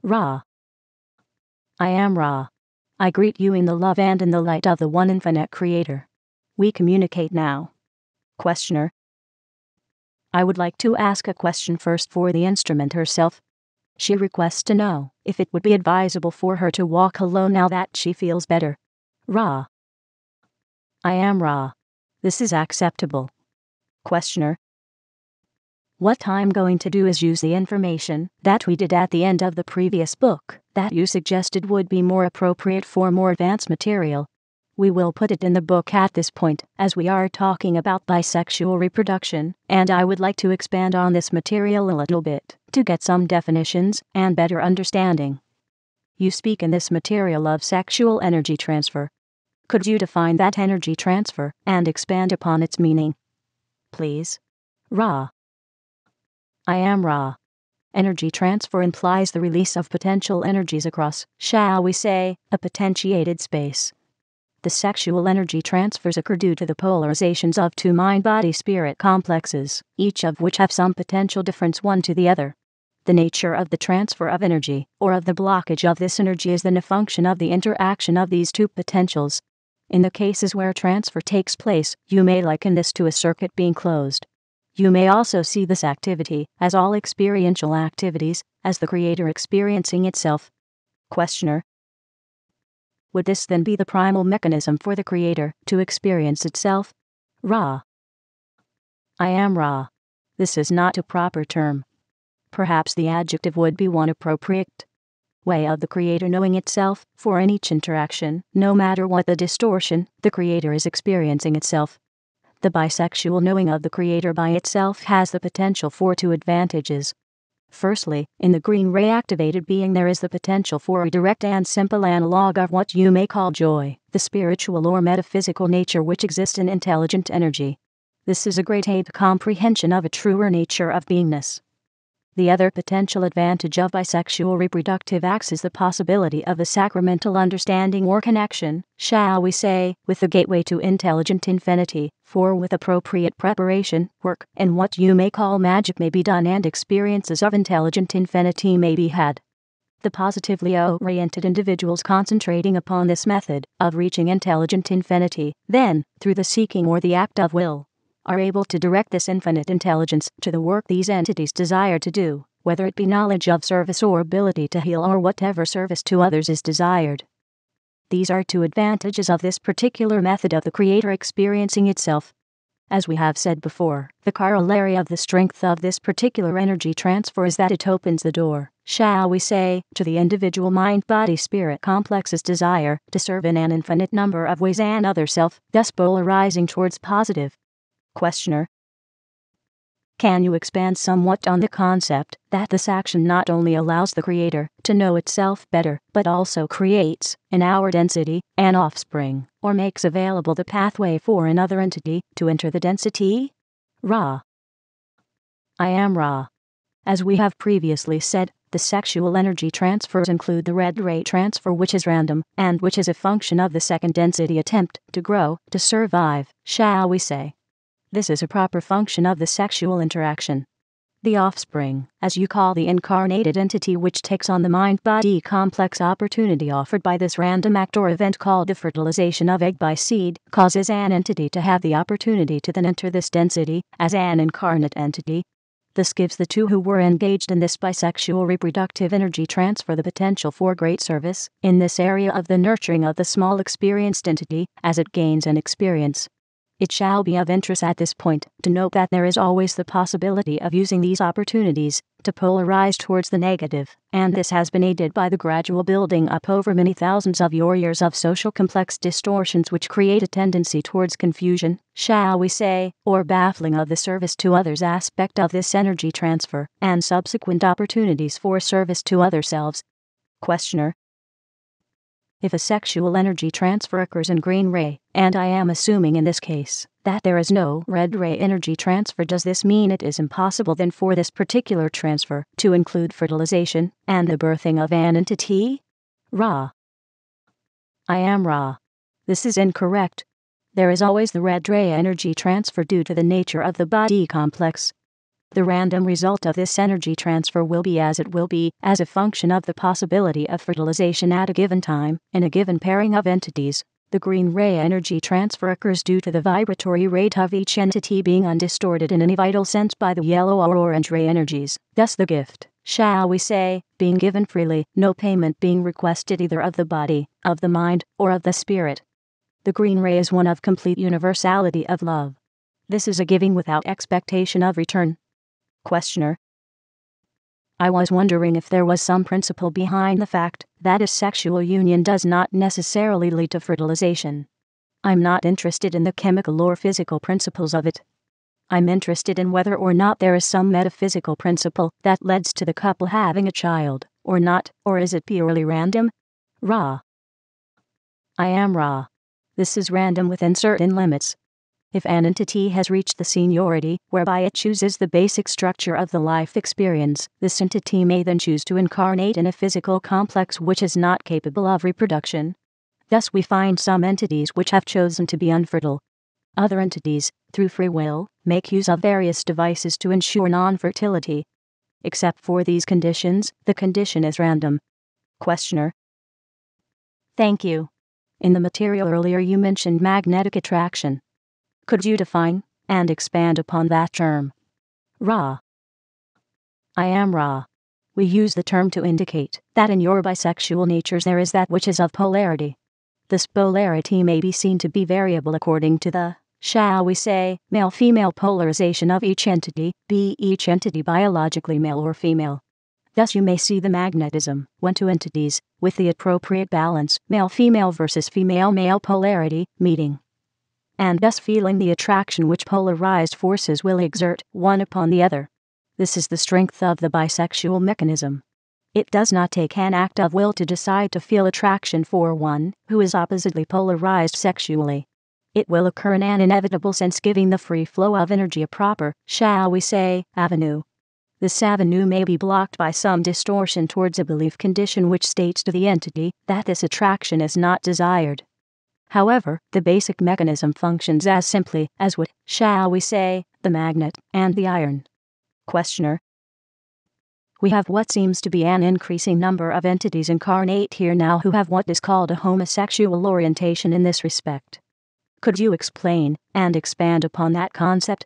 Ra. I am Ra. I greet you in the love and in the light of the one infinite Creator. We communicate now. Questioner. I would like to ask a question first for the instrument herself. She requests to know if it would be advisable for her to walk alone now that she feels better. Ra. I am Ra. This is acceptable. Questioner. What I'm going to do is use the information that we did at the end of the previous book that you suggested would be more appropriate for more advanced material. We will put it in the book at this point, as we are talking about bisexual reproduction, and I would like to expand on this material a little bit, to get some definitions and better understanding. You speak in this material of sexual energy transfer. Could you define that energy transfer and expand upon its meaning? Please. Ra. I am Ra. Energy transfer implies the release of potential energies across, shall we say, a potentiated space. The sexual energy transfers occur due to the polarizations of two mind-body-spirit complexes, each of which have some potential difference one to the other. The nature of the transfer of energy, or of the blockage of this energy, is then a function of the interaction of these two potentials. In the cases where transfer takes place, you may liken this to a circuit being closed. You may also see this activity, as all experiential activities, as the Creator experiencing itself. Questioner. Would this then be the primal mechanism for the Creator to experience itself? Ra. I am Ra. This is not a proper term. Perhaps the adjective would be one appropriate. Way of the Creator knowing itself, for in each interaction, no matter what the distortion, the Creator is experiencing itself. The bisexual knowing of the Creator by itself has the potential for two advantages. Firstly, in the green ray activated being there is the potential for a direct and simple analog of what you may call joy, the spiritual or metaphysical nature which exists in intelligent energy. This is a great aid to comprehension of a truer nature of beingness. The other potential advantage of bisexual reproductive acts is the possibility of a sacramental understanding or connection, shall we say, with the gateway to intelligent infinity, for with appropriate preparation, work, and what you may call magic may be done and experiences of intelligent infinity may be had. The positively oriented individuals concentrating upon this method of reaching intelligent infinity, then, through the seeking or the act of will, are able to direct this infinite intelligence to the work these entities desire to do, whether it be knowledge of service or ability to heal or whatever service to others is desired. These are two advantages of this particular method of the Creator experiencing itself. As we have said before, the corollary of the strength of this particular energy transfer is that it opens the door, shall we say, to the individual mind-body-spirit complex's desire to serve in an infinite number of ways and other self, thus polarizing towards positive. Questioner. Can you expand somewhat on the concept that this action not only allows the Creator to know itself better, but also creates, in our density, an offspring, or makes available the pathway for another entity to enter the density? Ra. I am Ra. As we have previously said, the sexual energy transfers include the red ray transfer, which is random, and which is a function of the second density attempt to grow, to survive, shall we say. This is a proper function of the sexual interaction. The offspring, as you call the incarnated entity which takes on the mind-body complex opportunity offered by this random act or event called the fertilization of egg by seed, causes an entity to have the opportunity to then enter this density as an incarnate entity. This gives the two who were engaged in this bisexual reproductive energy transfer the potential for great service in this area of the nurturing of the small experienced entity as it gains an experience. It shall be of interest at this point to note that there is always the possibility of using these opportunities to polarize towards the negative, and this has been aided by the gradual building up over many thousands of your years of social complex distortions which create a tendency towards confusion, shall we say, or baffling of the service to others aspect of this energy transfer, and subsequent opportunities for service to other selves. Questioner. If a sexual energy transfer occurs in green ray, and I am assuming in this case that there is no red ray energy transfer, does this mean it is impossible then for this particular transfer to include fertilization and the birthing of an entity? Ra. I am Ra. This is incorrect. There is always the red ray energy transfer due to the nature of the body complex. The random result of this energy transfer will be as it will be, as a function of the possibility of fertilization at a given time, in a given pairing of entities. The green ray energy transfer occurs due to the vibratory rate of each entity being undistorted in any vital sense by the yellow or orange ray energies. Thus the gift, shall we say, being given freely, no payment being requested either of the body, of the mind, or of the spirit. The green ray is one of complete universality of love. This is a giving without expectation of return. Questioner: I was wondering if there was some principle behind the fact that a sexual union does not necessarily lead to fertilization. I'm not interested in the chemical or physical principles of it. I'm interested in whether or not there is some metaphysical principle that leads to the couple having a child, or not, or is it purely random? Ra. I am Ra. This is random within certain limits. If an entity has reached the seniority whereby it chooses the basic structure of the life experience, this entity may then choose to incarnate in a physical complex which is not capable of reproduction. Thus we find some entities which have chosen to be unfertile. Other entities, through free will, make use of various devices to ensure non-fertility. Except for these conditions, the condition is random. Questioner: Thank you. In the material earlier you mentioned magnetic attraction. Could you define and expand upon that term? Ra. I am Ra. We use the term to indicate that in your bisexual natures there is that which is of polarity. This polarity may be seen to be variable according to the, shall we say, male-female polarization of each entity, be each entity biologically male or female. Thus you may see the magnetism, when two entities, with the appropriate balance, male-female versus female-male polarity, meeting, and thus feeling the attraction which polarized forces will exert one upon the other. This is the strength of the bisexual mechanism. It does not take an act of will to decide to feel attraction for one who is oppositely polarized sexually. It will occur in an inevitable sense, giving the free flow of energy a proper, shall we say, avenue. This avenue may be blocked by some distortion towards a belief condition which states to the entity that this attraction is not desired. However, the basic mechanism functions as simply as would, shall we say, the magnet and the iron. Questioner: We have what seems to be an increasing number of entities incarnate here now who have what is called a homosexual orientation in this respect. Could you explain and expand upon that concept?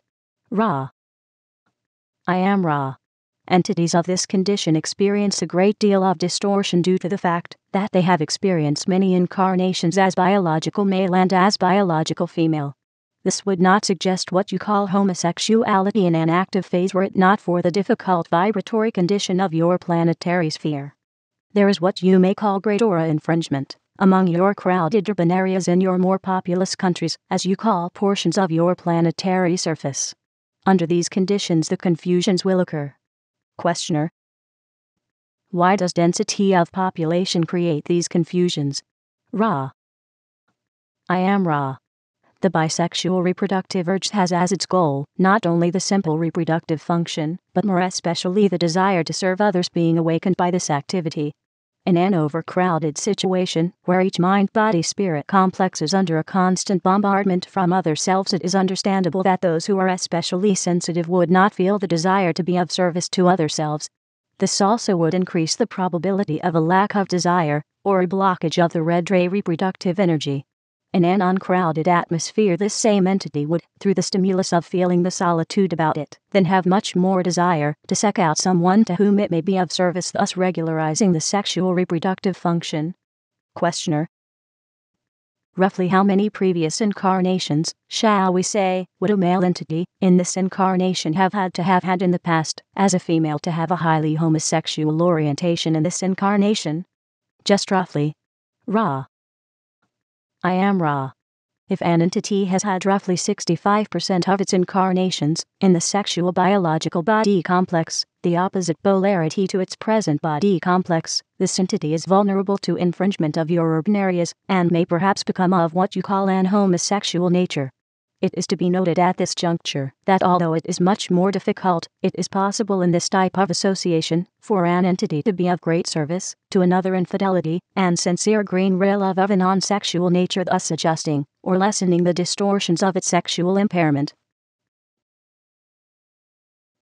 Ra. I am Ra. Entities of this condition experience a great deal of distortion due to the fact that they have experienced many incarnations as biological male and as biological female. This would not suggest what you call homosexuality in an active phase were it not for the difficult vibratory condition of your planetary sphere. There is what you may call great aura infringement among your crowded urban areas in your more populous countries, as you call portions of your planetary surface. Under these conditions the confusions will occur. Questioner: Why does density of population create these confusions? Ra. I am Ra. The bisexual reproductive urge has as its goal not only the simple reproductive function, but more especially the desire to serve others being awakened by this activity. In an overcrowded situation, where each mind-body-spirit complex is under a constant bombardment from other selves, it is understandable that those who are especially sensitive would not feel the desire to be of service to other selves. This also would increase the probability of a lack of desire, or a blockage of the red ray reproductive energy. In an uncrowded atmosphere, this same entity would, through the stimulus of feeling the solitude about it, then have much more desire to seek out someone to whom it may be of service, thus regularizing the sexual reproductive function. Questioner: Roughly how many previous incarnations, shall we say, would a male entity in this incarnation have had in the past, as a female to have a highly homosexual orientation in this incarnation? Just roughly. Ra. I am Ra. If an entity has had roughly 65% of its incarnations in the sexual biological body complex, the opposite polarity to its present body complex, this entity is vulnerable to infringement of your urban areas and may perhaps become of what you call an homosexual nature. It is to be noted at this juncture that although it is much more difficult, it is possible in this type of association for an entity to be of great service to another infidelity and sincere green ray love of a non-sexual nature, thus adjusting or lessening the distortions of its sexual impairment.